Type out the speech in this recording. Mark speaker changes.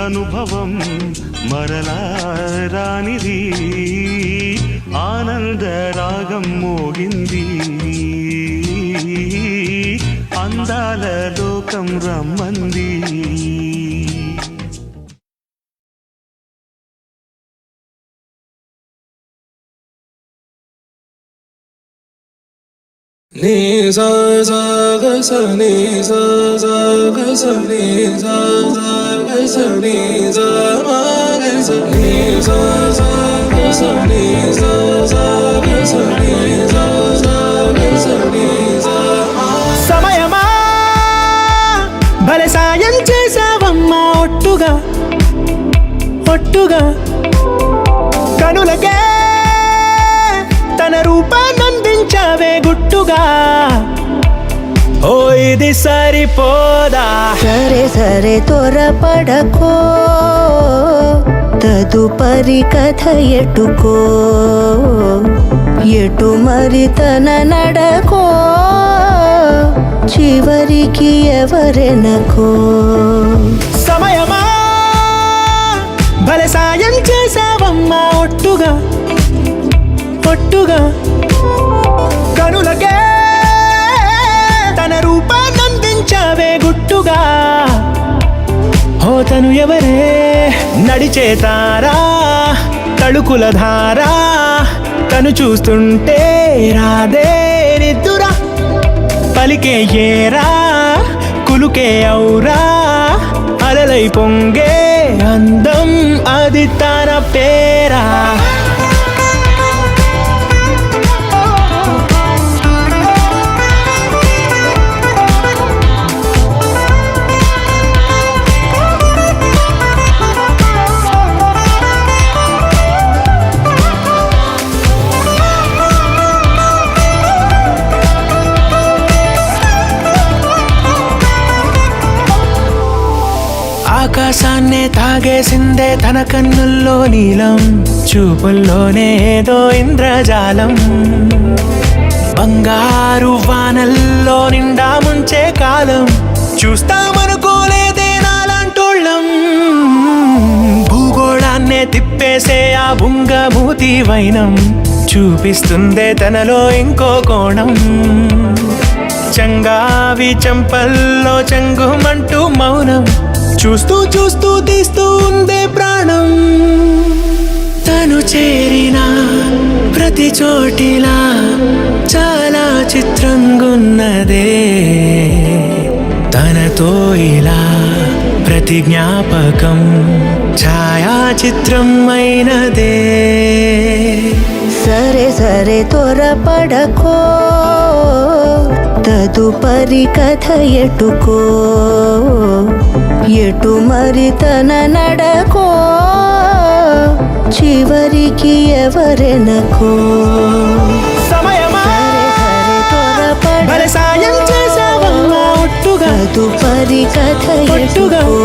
Speaker 1: అనుభవం మరలా రానిది ఆనంద రాగం మోగింది అందాల లోకం రమ్మంది
Speaker 2: ni sa sa ga sa ni sa sa ga sa ni sa sa ga sa ni sa ma ga sa ni sa sa ga sa ni sa sa ga sa ni sa sa ga sa ni sa
Speaker 3: సమయమా భలే సాయం చేసావమ్మా ఒట్టుగా ఒట్టుగా కనులకే తన రూపాన్నందించావే గుట్టుగా ఓ ఇది సరిపోదా
Speaker 4: సరే సరే త్వరపడకో తదుపరి కథ ఎటుకో ఎటు మరి తన నడకో చివరికి ఎవరెనకో
Speaker 3: సమయమా భలే సాయం చేసావమ్మా ఒట్టుగా ఒట్టుగా కనులకే తన రూపాన్నందించావే గుట్టుగా ఓ తను ఎవరే నడిచే తారా తళుకుల ధారా తను చూస్తుంటే రాదే నిద్దురా పలికే ఏరా కులుకే ఔరా అలలై పొంగే అందం అది తన పేరా ఆకాశాన్నే తాగేసిందే తన కన్నుల్లో నీలం చూపుల్లోనే ఏదో ఇంద్రజాలం బంగారు వానల్లో నిండా ముంచే కాలం చూస్తామనుకోలేదే నాలాంటోళ్ళం భూగోళాన్నే తిప్పేసే ఆ బుంగమూతి వైనం చూపిస్తుందే తనలో ఇంకో కోణం చంగావి చంపల్లో చంగుమంటూ మౌనం చూస్తూ చూస్తూ తీస్తూ ఉందే ప్రాణం తను చేరిన ప్రతి చోటిలా చాలా చిత్రంగున్నదే తనతో ఇలా ప్రతి జ్ఞాపకం ఛాయాచిత్రం అయినదే
Speaker 4: సరే సరే త్వరపడకో తదుపరి కథ ఎటుకో ఎటు మరి తన నడకో చివరికి ఎవరెనకో
Speaker 3: సమయమా భలే సాయం చేసావమ్మా ఒట్టుగా
Speaker 4: తదుపరి కథ
Speaker 3: ఒట్టుగా
Speaker 4: ఎటుకో